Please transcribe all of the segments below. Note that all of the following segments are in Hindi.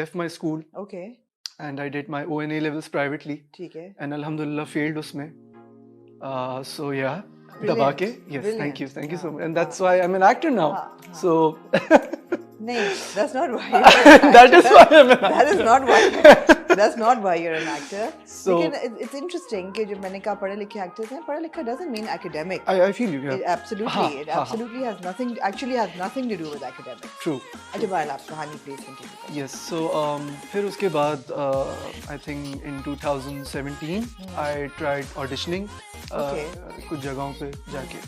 left my school Okay. and I did my ONA levels privately ठीक है. and alhamdulillah failed उसमें. So yeah, Brilliant. दबा के. Yes, Brilliant. thank you so हाँ, much, and that's हाँ. why I'm an actor now. हाँ. So नहीं, that's not why you're an actor. that is why I'm an actor. That is not why. That's not why you're an actor. So लेकिन it's interesting कि जब मैंने कहा पढ़े लिखे actors हैं, पढ़ा लिखा doesn't mean academic. I feel you. Yeah. It absolutely has nothing to do with academics. True. अच्छा बहरहाल आप कहानी please continue करें. Yes. So फिर उसके बाद I think in 2017 I tried auditioning Okay. कुछ जगहों पे जाके.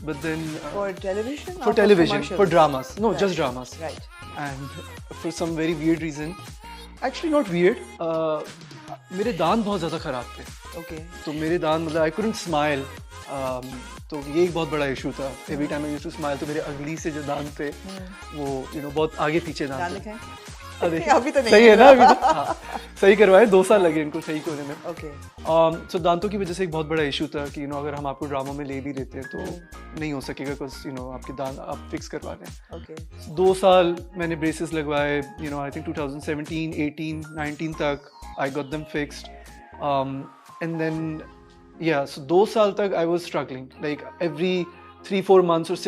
But then For television? for or television, commercials? for dramas. No, Right. just dramas. Right. And for some very weird reason, actually not weird, मेरे दांत बहुत ज़्यादा ख़राब थे. Okay. तो मेरे दांत मतलब I couldn't smile. तो ये एक बहुत बड़ा इशू था. Every time I used to smile तो मेरे अगली से जो दांत थे वो बहुत आगे पीछे दांत दांत थे. दिखाएं? अरे अभी तो नहीं सही है ना अभी तो हाँ, सही करवाए 2 साल लगे इनको सही होने में. Okay. सो दांतों की वजह से एक बहुत बड़ा इशू था कि अगर हम आपको ड्रामा में ले भी लेते हैं तो नहीं हो सकेगा बिकॉज आपके दांत आप फिक्स करवा लें. Okay. 2 साल मैंने ब्रेसेस लगवाए. आई थिंक 2017 18 19 तक I got them fixed and then so 2 साल तक I was struggling like every 3-4 months or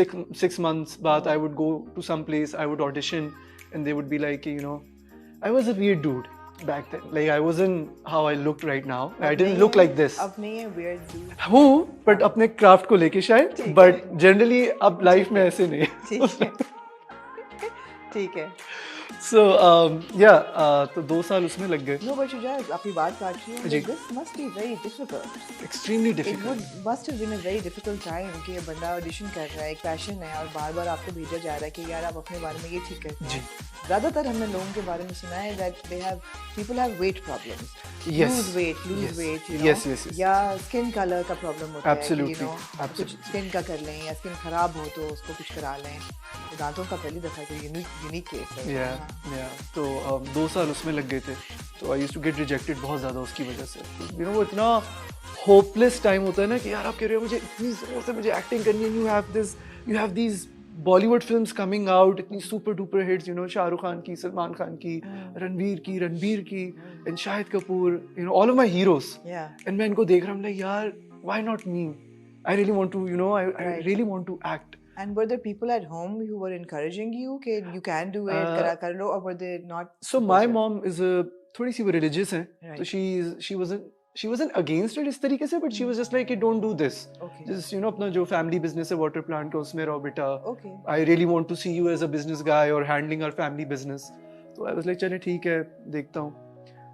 6 months बाद I would go to some place, I would audition and they would be like I was a weird dude back then, like I wasn't how I looked right now. I didn't look like this. अब नहीं है weird dude. हूँ but अपने क्राफ्ट को लेके शायद, but generally अब लाइफ में ऐसे नहीं. ठीक है. ठीक है. So तो 2 साल उसमें लग गए. No, but Shujaa, आपकी बात काट रही हूँ. जी. This must be very difficult. Extremely It difficult. must have been a very difficult time कि ये बंदा ऑडिशन कर रहा है, एक पैशन है और बार बार आपको भेजा जा रहा है कि यार आप अपने बारे में ये ठीक करते हैं. ज़्यादातर हमने लोगों के बारे में सुना है that people have weight problems. Yes. Lose weight, Yes. या स्किन कलर का प्रॉब्लम होता Absolutely. है कि कुछ स्किन का कर लें या स्किन खराब हो तो उसको कुछ करा लें. तो दांतों का पहली दफ़ा तो यूनिक केस है. Yeah. तो 2 साल उसमें लग गए थे. तो I used to get rejected बहुत ज़्यादा उसकी वजह से. वो इतना होपलेस टाइम होता है ना कि यार आप कह रहे हो मुझे इतनी ज़ोर से मुझे एक्टिंग करनी है. You have these Bollywood films coming out, इतनी super duper hits, Shahrukh Khan की, सलमान खान की, रणबीर की and Shahid Kapoor, all of my heroes. And मैं इनको देख रहा हूँ लाइक यार why not me? I really want to I really want to act. And were there people at home who were encouraging you कि you can do it, कर लो, or were they not? So my mom is थोड़ी सी वो religious है. Right. तो she wasn't against it इस तरीके से, but she was just like don't do this. Okay. Just अपना जो family business है water plant का उसमें रहो बेटा. Okay. I really want to see you as a business guy or handling our family business. तो I was like चले ठीक है देखता हूँ.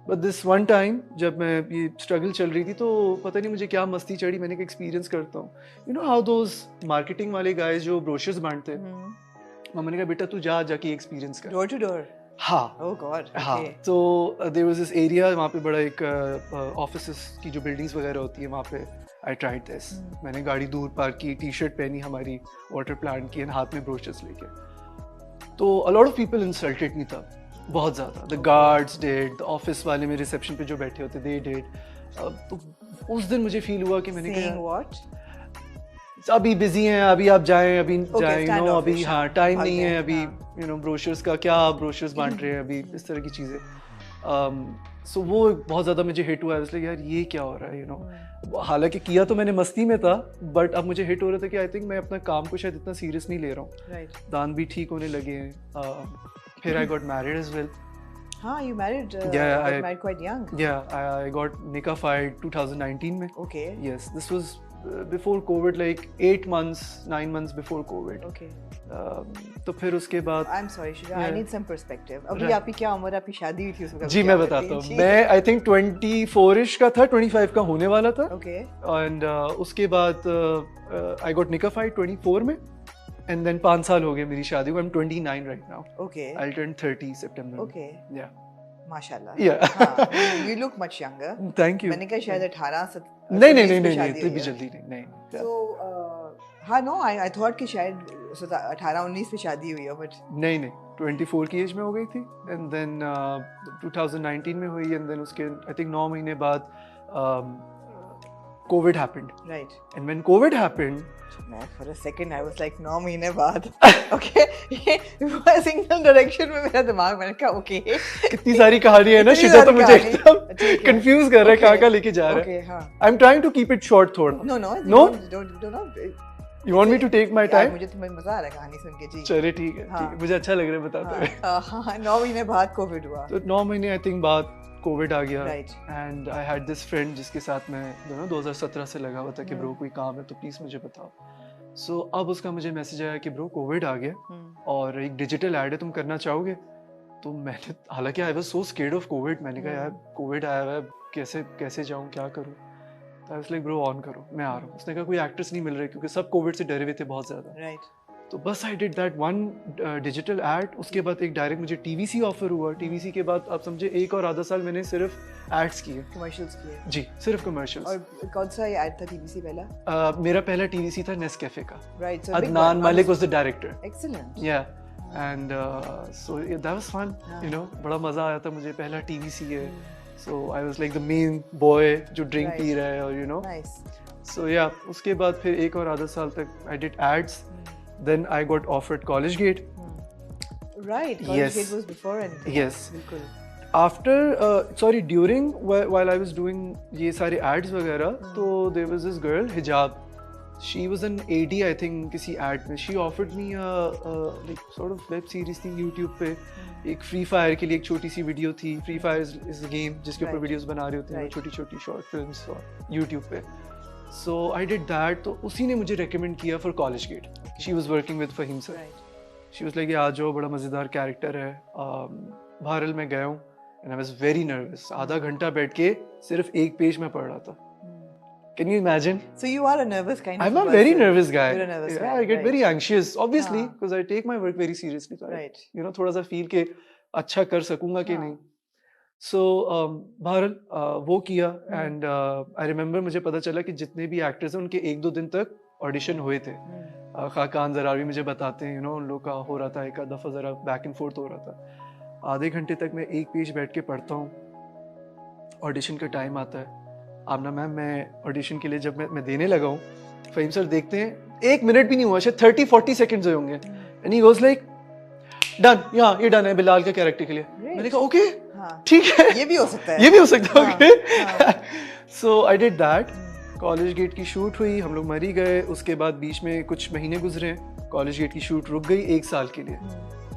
But this one time जब मैं ये struggle चल रही थी तो पता नहीं मुझे क्या मस्ती चढ़ी, मैंने एक experience करता हूँ. You know how those marketing वाले guys जो brochures बांटते हैं, मम्मा ने कहा बेटा तू जाके experience कर. Door to door. हाँ. Oh God. हाँ. Okay. तो there was this area वहाँ पे बड़ा एक offices की जो buildings वगैरह होती है वहाँ पे I tried this. मैंने गाड़ी दूर पार्क की, टी-शर्ट पहनी हमारी water plant की, हाथ में brochures लेके. तो a lot of people insulted me तब. बहुत ज़्यादा. The guards did, the office वाले में reception पे जो बैठे होते they did. तो उस दिन मुझे फील हुआ कि मैंने Saying what? अभी बिजी हैं, अभी आप जाएं, अभी जाएं, अभी हाँ टाइम नहीं है, अभी ब्रोशर्स का क्या आप ब्रोशर्स बांट रहे हैं, अभी इस तरह की चीज़ें. सो वो बहुत ज़्यादा मुझे हिट हुआ. इसलिए यार ये क्या हो रहा है. हालांकि किया तो मैंने मस्ती में था, बट अब मुझे हिट हो रहा था कि आई थिंक मैं अपना काम को शायद इतना सीरियस नहीं ले रहा हूँ. Right. दांत भी ठीक होने लगे हैं. फिर I got married as well. हाँ, you married. Yeah, I married quite young. Yeah, I got nicafied 2019 में. Okay. Yes, this was before COVID, like 9 months before COVID. Okay. तो फिर उसके बाद I'm sorry, Shujaa. I need some perspective. अभी Right. आपकी क्या उम्र, आपकी शादी हुई थी उस वक्त? जी मैं बताता हूँ. मैं आई थिंक 24ish का था, 25 का होने वाला था. Okay. एंड उसके बाद आई गॉट निकाफाइड 24 में. एंड देन 5 साल हो गए मेरी शादी को. I am 29 right now. Okay. I will turn 30 September. Okay. या माशाल्लाह. Yeah. हाँ, you look much younger. Thank you. मैंने कहा शायद 18 नहीं शादी इतनी हुई भी है. जल्दी नहीं. So हाँ no, I thought कि शायद 18-19 में शादी हुई है, but नहीं 24 की एज में हो गई थी. एंड देन 2019 में हुई. एंड देन उसके आई थिंक 9 महीने बाद COVID happened. Right. And when COVID happened, Man, for a second I was like 9 महीने बाद okay सिंगल डायरेक्शन में मेरा दिमाग मैंने कहा ओके कितनी सारी कहानी है ना, इतनी शिजा तो सारी मुझे कहानी। एकदम ठीक है। कंफ्यूज कर रहा है Okay. कहाँ लेके जा रहा है. Okay, हाँ. I'm trying to keep it short थोड़ा. No, No? don't. You want me to take my यार, time? मुझे तुम्हें मजा आ रहा है कहानी सुन के जी. चले ठीक है, हाँ. ठीक है. मुझे अच्छा लग रहा है बताते हुए. हाँ 9 महीने बाद कोविड हुआ. तो 9 महीने आई थिंक बाद कोविड आ गया. Right. And I had this friend जिसके साथ मैं 2017 से लगा हुआ था कि ब्रो हम्म। कोई काम है तो प्लीज मुझे बताओ. सो अब उसका मुझे मैसेज आया कि ब्रो कोविड आ गया और एक डिजिटल ऐड है, तुम करना चाहोगे? तो मैंने, हालांकि I was so scared of Covid, मैंने कहा यार कोविड आया हुआ है, कैसे जाऊँ, क्या करूँ? तो आई वाज लाइक ब्रो ऑन करो, मैं आ रहा हूँ. उसने कहा कोई एक्टर्स नहीं मिल रहे क्योंकि सब कोविड से डरे हुए थे बहुत ज़्यादा. Right. तो बस आई did that one digital ad. उसके बाद एक डायरेक्ट मुझे टीवीसी ऑफर हुआ. टीवीसी के बाद आप समझे 1 और आधा साल मैंने सिर्फ एड्स किए. Commercials किए. जी, सिर्फ कमर्शियल्स. और कौन सा ऐड था टीवीसी पहला? मेरा पहला टीवीसी था नेस्कैफे का. Right. So big Adnan one. Malik was the director. Excellent. Yeah. And so that was fun, you know. बड़ा मजा आया था मुझे, पहला टीवीसी है. So I was like the main boy जो ड्रिंक Right. पी रहा है और you know. Nice. So yeah, उसके बाद फिर 1 और आधा साल तक I did ads. Then I got offered College Gate. Right. College Yes. Gate was before anything. Yes. बिल्कुल. After during while I was doing ये सारे ads वगैरह, तो there was this girl Hijab. She was an AD I think किसी ad में. She offered me like sort of web series थी YouTube पे. एक Free Fire के लिए एक छोटी सी वीडियो थी. Free Fire is a game जिसके ऊपर Right. वीडियोस बना रहे होते हैं Right. छोटी-छोटी short films और YouTube पे. So I did that. तो उसी ने मुझे recommend किया for College Gate. She was working with Fahim sir. Right. She was like आ जाओ, बड़ा मज़ेदार कैरेक्टर है. भारल में गया हूँ and I was very nervous. आधा घंटा बैठ के सिर्फ एक पेज में पढ़ रहा था. Can you imagine? So you are a nervous kind I'm of a very person. nervous guy. You're a nervous Yeah, guy, I get right. very anxious, obviously, हाँ. because I take my work very seriously. So Right. I, थोड़ा सा feel के अच्छा कर सकूंगा कि हाँ. नहीं. So भारल वो किया and I remember मुझे पता चला कि जितने भी actors हैं उनके 1-2 दिन तक audition हुए थे. खाकान ज़रावी मुझे बताते हैं, you know, उन लोग का हो रहा था, एक आध दफ़ा ज़रा back and forth हो रहा था. आधे घंटे तक मैं एक पेज बैठ के पढ़ता हूँ. ऑडिशन का टाइम आता है. आमना मैम, मैं ऑडिशन के लिए जब मैं देने लगा हूँ, फ़हीम सर देखते हैं, 1 मिनट भी नहीं हुआ, शायद 30-40 सेकंड्स हुए होंगे. And he was like done, ये डन है बिलाल का कैरेक्टर के लिए. मैंने कहा ओके, ठीक है, ये भी हो सकता है. ये भी हो सकता है. Okay. So I did that. College gate की शूट हुई, हम लोग मरी गए. उसके बाद बीच में कुछ महीने गुजरे, कॉलेज गेट की शूट रुक गई 1 साल के लिए.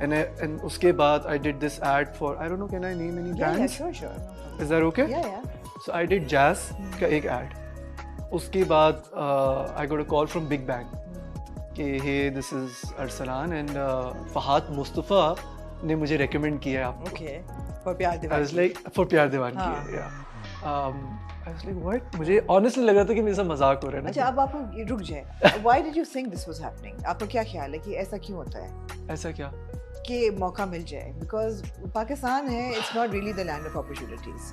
एंड उसके बाद I did this ad for, I don't know, can I name any brands? Sure. Is that okay? Yeah. So I did Jazz का एक एड. उसके बाद I got a call from Big Bang कि hey this is Arsalan and Fahad Mustafa ने मुझे रेकमेंड किया है आपको. Okay. For Pyaar Aayi Deewani. Was like for Pyaar Deewan हाँ. की. I was like what. मुझे ऑनेस्टली लग रहा था कि मेरे साथ मजाक हो रहा है ना. अच्छा, अब आपको रुक जाए. Why did you think this was happening? आपका क्या ख्याल है कि ऐसा क्यों होता है ऐसा क्या? कि मौका मिल जाए? Because पाकिस्तान है, it's not really the land of opportunities.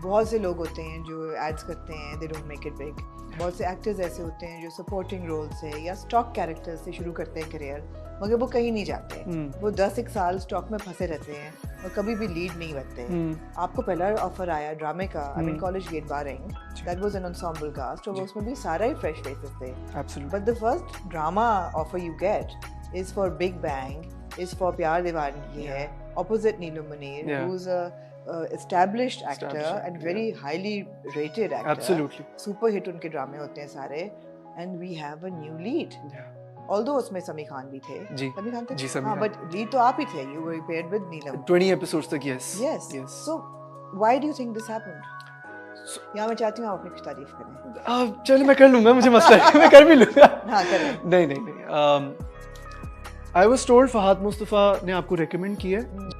बहुत से लोग होते हैं जो एड्स करते हैं, they don't make it big. बहुत से एक्टर्स ऐसे होते हैं जो सपोर्टिंग रोल से या स्टॉक कैरेक्टर से शुरू करते हैं करियर, मगर वो कहीं नहीं जाते. वो 10-1 साल स्टॉक में फंसे रहते हैं और कभी भी लीड नहीं बनते. आपको पहला ऑफर आया ड्रामे का, I mean college gate barring, that was an ensemble cast, और उसमें भी सारा ही फ्रेश फेसेस थे. Absolutely. But the first drama offer you get is for big bang, is for Pyar Deewangi है, opposite Neelam Munir, Yeah. who's a established actor Established and actor, very highly rated actor. Absolutely. Super hit उनके ड्रामे होते हैं सारे, and we have a new lead. Although उसमें समी खान भी थे. जी. समी खान थे? जी, समी हाँ, खान. but lead तो आप ही थे. You were paired with Neelam. 20 episodes तक. yes. Yes. So why do you think this happened? यहाँ मैं चाहती हूँ आप अपनी कुछ तारीफ करें. चलो मैं कर लूंगा, मुझे मसला है, मैं कर भी लूंगा. हाँ, करें. नहीं. I was told Fahad Mustafa ने आपको रेकमेंड किया है.